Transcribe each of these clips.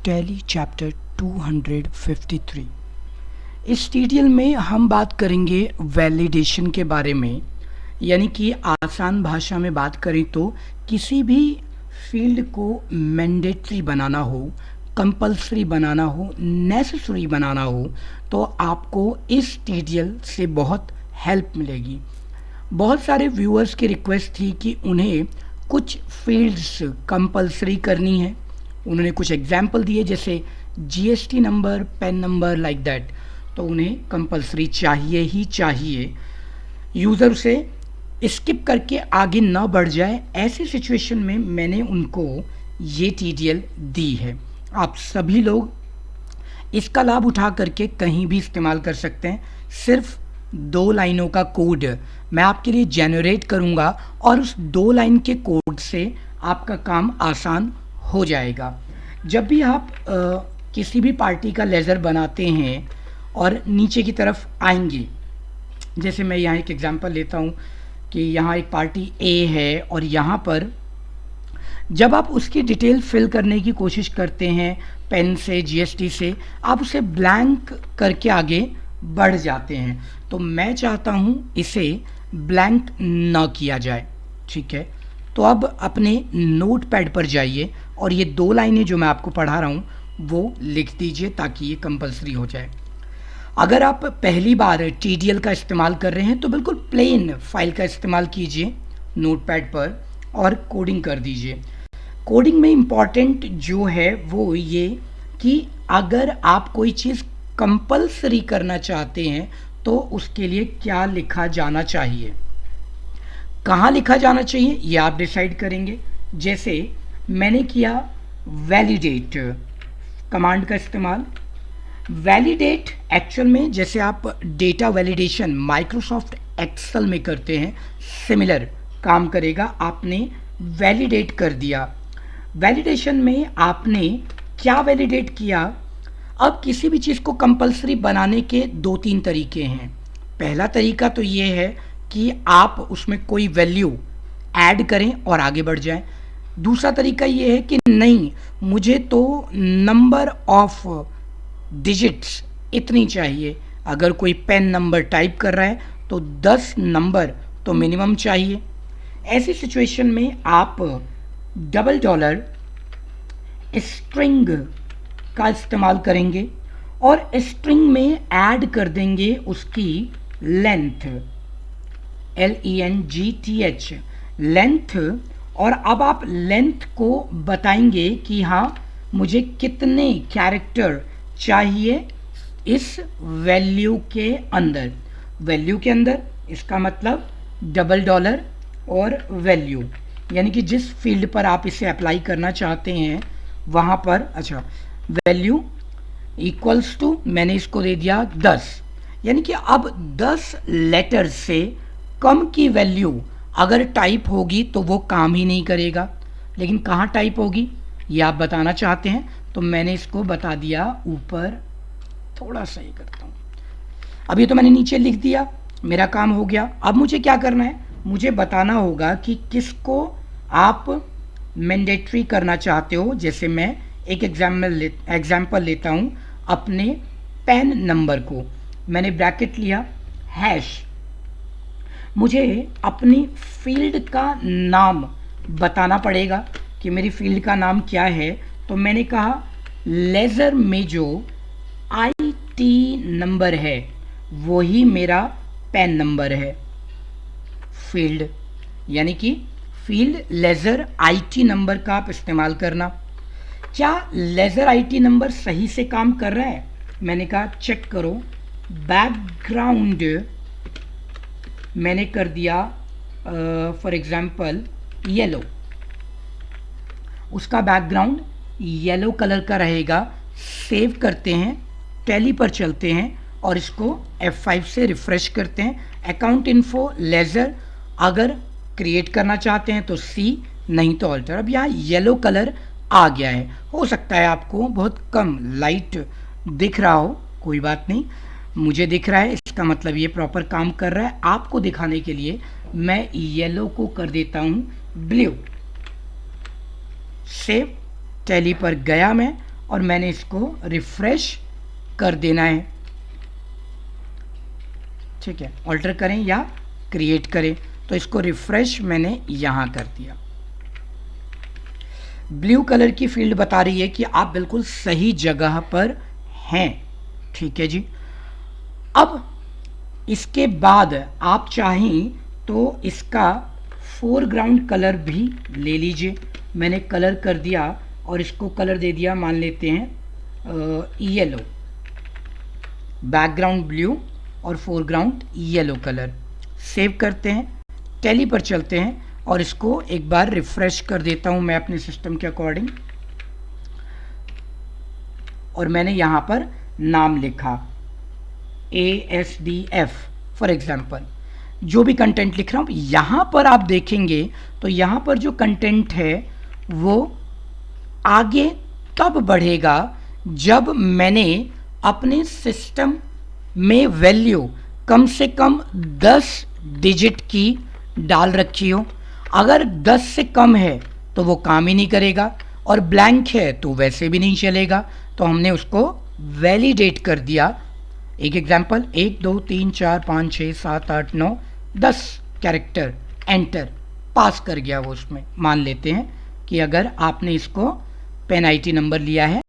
Tally chapter 253। इस tutorial में हम बात करेंगे वैलिडेशन के बारे में, यानी कि आसान भाषा में बात करें तो किसी भी फील्ड को मैंडेटरी बनाना हो, कंपल्सरी बनाना हो, नेसेसरी बनाना हो तो आपको इस ट्यूटोरियल से बहुत हेल्प मिलेगी। बहुत सारे व्यूअर्स की रिक्वेस्ट थी कि उन्हें कुछ फील्ड्स कंपल्सरी करनी है। उन्होंने कुछ एग्जाम्पल दिए जैसे GST number, pan number, like that, तो उन्हें कंपल्सरी चाहिए ही चाहिए। यूज़र से स्किप करके आगे ना बढ़ जाए, ऐसी सिचुएशन में मैंने उनको ये ट्यूटोरियल दी है। आप सभी लोग इसका लाभ उठा करके कहीं भी इस्तेमाल कर सकते हैं। सिर्फ 2 लाइनों का कोड मैं आपके लिए जनरेट करूंगा और उस 2 लाइन के कोड से आपका काम आसान हो जाएगा। जब भी आप किसी भी पार्टी का लेज़र बनाते हैं और नीचे की तरफ आएंगे, जैसे मैं यहाँ एक एग्जांपल लेता हूँ कि यहाँ एक पार्टी ए है और यहाँ पर जब आप उसकी डिटेल फिल करने की कोशिश करते हैं पेन से, जीएसटी से, आप उसे ब्लैंक करके आगे बढ़ जाते हैं। तो मैं चाहता हूँ इसे ब्लैंक ना किया जाए, ठीक है। तो अब अपने नोटपैड पर जाइए और ये 2 लाइनें जो मैं आपको पढ़ा रहा हूँ वो लिख दीजिए ताकि ये कंपलसरी हो जाए। अगर आप पहली बार TDL का इस्तेमाल कर रहे हैं तो बिल्कुल प्लेन फाइल का इस्तेमाल कीजिए नोटपैड पर और कोडिंग कर दीजिए। कोडिंग में इम्पॉर्टेंट जो है वो ये कि अगर आप कोई चीज़ कंपलसरी करना चाहते हैं तो उसके लिए क्या लिखा जाना चाहिए, कहाँ लिखा जाना चाहिए, ये आप डिसाइड करेंगे। जैसे मैंने किया वैलिडेट कमांड का इस्तेमाल। वैलिडेट एक्चुअल में जैसे आप डेटा वैलिडेशन माइक्रोसॉफ्ट एक्सेल में करते हैं, सिमिलर काम करेगा। आपने वैलिडेट कर दिया। वैलिडेशन में आपने क्या वैलिडेट किया? अब किसी भी चीज़ को कंपलसरी बनाने के 2-3 तरीके हैं। पहला तरीका तो ये है कि आप उसमें कोई वैल्यू ऐड करें और आगे बढ़ जाएं। दूसरा तरीका ये है कि नहीं, मुझे तो नंबर ऑफ डिजिट्स इतनी चाहिए। अगर कोई पेन नंबर टाइप कर रहा है तो 10 नंबर तो मिनिमम चाहिए। ऐसी सिचुएशन में आप $, स्ट्रिंग का इस्तेमाल करेंगे और स्ट्रिंग में ऐड कर देंगे उसकी लेंथ, LENGTH, लेंथ। और अब आप लेंथ को बताएंगे कि हाँ मुझे कितने कैरेक्टर चाहिए इस वैल्यू के अंदर। वैल्यू के अंदर इसका मतलब $, और वैल्यू यानी कि जिस फील्ड पर आप इसे अप्लाई करना चाहते हैं वहाँ पर, अच्छा, वैल्यू इक्वल्स टू, मैंने इसको दे दिया 10, यानी कि अब 10 लेटर से कम की वैल्यू अगर टाइप होगी तो वो काम ही नहीं करेगा। लेकिन कहाँ टाइप होगी ये आप बताना चाहते हैं तो मैंने इसको बता दिया ऊपर। थोड़ा सा ही करता हूँ। अब ये तो मैंने नीचे लिख दिया, मेरा काम हो गया। अब मुझे क्या करना है? मुझे बताना होगा कि किसको आप मैंडेटरी करना चाहते हो। जैसे मैं एक एग्जाम्पल लेता हूँ अपने पैन नंबर को। मैंने ब्रैकेट लिया, हैश। मुझे अपनी फील्ड का नाम बताना पड़ेगा कि मेरी फील्ड का नाम क्या है। तो मैंने कहा लेज़र में जो IT नंबर है वही मेरा पैन नंबर है। फील्ड यानी कि फील्ड लेज़र IT नंबर का आप इस्तेमाल करना। क्या लेज़र IT नंबर सही से काम कर रहा है? मैंने कहा चेक करो। बैकग्राउंड मैंने कर दिया फॉर एग्जांपल येलो। उसका बैकग्राउंड येलो कलर का रहेगा। सेव करते हैं, टैली पर चलते हैं और इसको F5 से रिफ्रेश करते हैं। अकाउंट इन्फो लेज़र अगर क्रिएट करना चाहते हैं तो C, नहीं तो ऑल्टर। अब यहाँ येलो कलर आ गया है। हो सकता है आपको बहुत कम लाइट दिख रहा हो, कोई बात नहीं, मुझे दिख रहा है, इसका मतलब ये प्रॉपर काम कर रहा है। आपको दिखाने के लिए मैं येलो को कर देता हूँ ब्लू। सेव, टैली पर गया मैं और मैंने इसको रिफ्रेश कर देना है। ठीक है, ऑल्टर करें या क्रिएट करें, तो इसको रिफ्रेश मैंने यहाँ कर दिया। ब्लू कलर की फील्ड बता रही है कि आप बिल्कुल सही जगह पर हैं। ठीक है जी। अब इसके बाद आप चाहें तो इसका फोरग्राउंड कलर भी ले लीजिए। मैंने कलर कर दिया और इसको कलर दे दिया, मान लेते हैं येलो, बैकग्राउंड ब्लू और फोरग्राउंड येलो कलर। सेव करते हैं, टैली पर चलते हैं और इसको एक बार रिफ्रेश कर देता हूं मैं अपने सिस्टम के अकॉर्डिंग। और मैंने यहां पर नाम लिखा ASDF फॉर एग्जाम्पल। जो भी कंटेंट लिख रहा हूं यहां पर आप देखेंगे तो यहां पर जो कंटेंट है वो आगे तब बढ़ेगा जब मैंने अपने सिस्टम में वैल्यू कम से कम 10 डिजिट की डाल रखी हो। अगर 10 से कम है तो वो काम ही नहीं करेगा, और ब्लैंक है तो वैसे भी नहीं चलेगा। तो हमने उसको वैलिडेट कर दिया। एक एग्जांपल, 1 2 3 4 5 6 7 8 9 10 कैरेक्टर, एंटर, पास कर गया वो उसमें। मान लेते हैं कि अगर आपने इसको पेन आईटी नंबर लिया है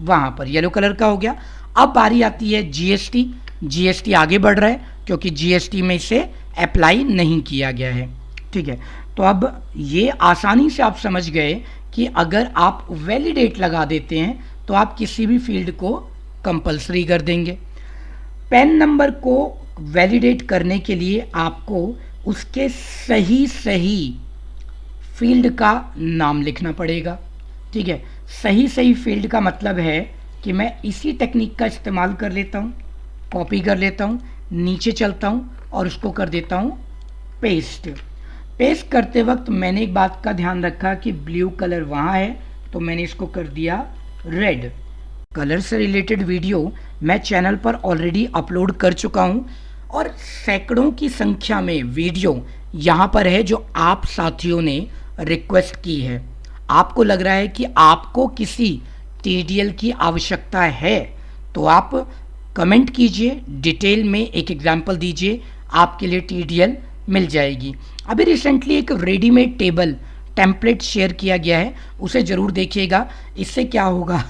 वहाँ पर येलो कलर का हो गया। अब बारी आती है जीएसटी। जीएसटी आगे बढ़ रहा है क्योंकि जीएसटी में इसे अप्लाई नहीं किया गया है। ठीक है, तो अब ये आसानी से आप समझ गए कि अगर आप वैलिडेट लगा देते हैं तो आप किसी भी फील्ड को कंपलसरी कर देंगे। पेन नंबर को वैलिडेट करने के लिए आपको उसके सही सही फील्ड का नाम लिखना पड़ेगा। ठीक है, सही सही फील्ड का मतलब है कि मैं इसी टेक्निक का इस्तेमाल कर लेता हूँ, कॉपी कर लेता हूँ, नीचे चलता हूँ और उसको कर देता हूँ पेस्ट। पेस्ट करते वक्त मैंने एक बात का ध्यान रखा कि ब्लू कलर वहाँ है तो मैंने इसको कर दिया रेड। कलर से रिलेटेड वीडियो मैं चैनल पर ऑलरेडी अपलोड कर चुका हूँ और सैकड़ों की संख्या में वीडियो यहाँ पर है जो आप साथियों ने रिक्वेस्ट की है। आपको लग रहा है कि आपको किसी टीडीएल की आवश्यकता है तो आप कमेंट कीजिए, डिटेल में एक एग्जाम्पल दीजिए, आपके लिए टीडीएल मिल जाएगी। अभी रिसेंटली एक रेडीमेड टेबल टेम्पलेट शेयर किया गया है, उसे ज़रूर देखिएगा। इससे क्या होगा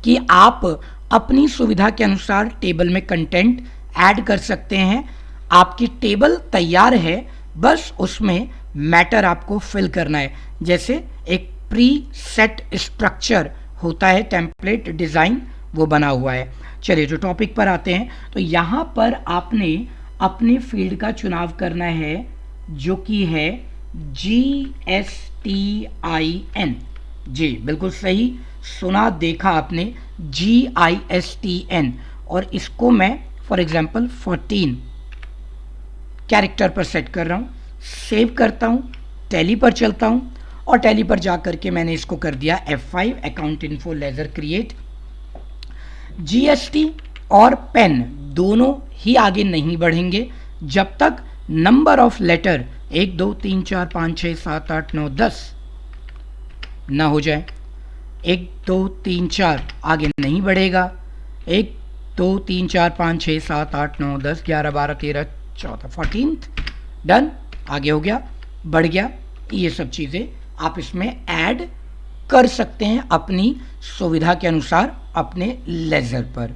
कि आप अपनी सुविधा के अनुसार टेबल में कंटेंट ऐड कर सकते हैं। आपकी टेबल तैयार है, बस उसमें मैटर आपको फिल करना है। जैसे एक प्री सेट स्ट्रक्चर होता है, टेम्पलेट डिज़ाइन वो बना हुआ है। चलिए जो टॉपिक पर आते हैं, तो यहाँ पर आपने अपने फील्ड का चुनाव करना है जो कि है GSTIN। जी बिल्कुल सही सुना, देखा आपने, GISTN। और इसको मैं फॉर एग्जांपल 14 कैरेक्टर पर सेट कर रहा हूँ। सेव करता हूँ, टैली पर चलता हूँ और टैली पर जा करके मैंने इसको कर दिया F5 account info laser create. GST और पेन दोनों ही आगे नहीं बढ़ेंगे जब तक नंबर ऑफ लेटर 1 2 3 4 5 6 7 8 9 10 ना हो जाए। 1 2 3 4 आगे नहीं बढ़ेगा। 1 2 3 4 5 6 7 8 9 10 11 12 13 14 14 डन, आगे हो गया, बढ़ गया। ये सब चीज़ें आप इसमें ऐड कर सकते हैं अपनी सुविधा के अनुसार अपने लेजर पर।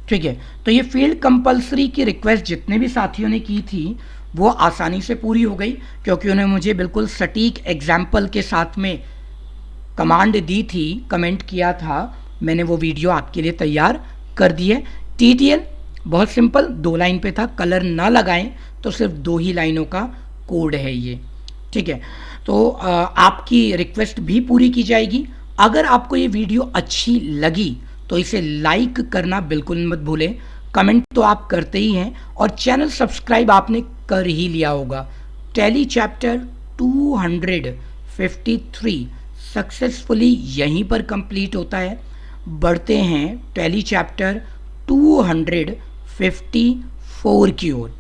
ठीक है, तो ये फील्ड कंपलसरी की रिक्वेस्ट जितने भी साथियों ने की थी वो आसानी से पूरी हो गई क्योंकि उन्हें मुझे बिल्कुल सटीक एग्जाम्पल के साथ में कमांड दी थी, कमेंट किया था, मैंने वो वीडियो आपके लिए तैयार कर दी है। टीटीएल बहुत सिंपल, 2 लाइन पे था, कलर ना लगाएं तो सिर्फ 2 ही लाइनों का कोड है ये। ठीक है, तो आपकी रिक्वेस्ट भी पूरी की जाएगी। अगर आपको ये वीडियो अच्छी लगी तो इसे लाइक करना बिल्कुल मत भूलें। कमेंट तो आप करते ही हैं और चैनल सब्सक्राइब आपने कर ही लिया होगा। टैली चैप्टर 253 सक्सेसफुली यहीं पर कंप्लीट होता है। बढ़ते हैं टैली चैप्टर 254 की ओर।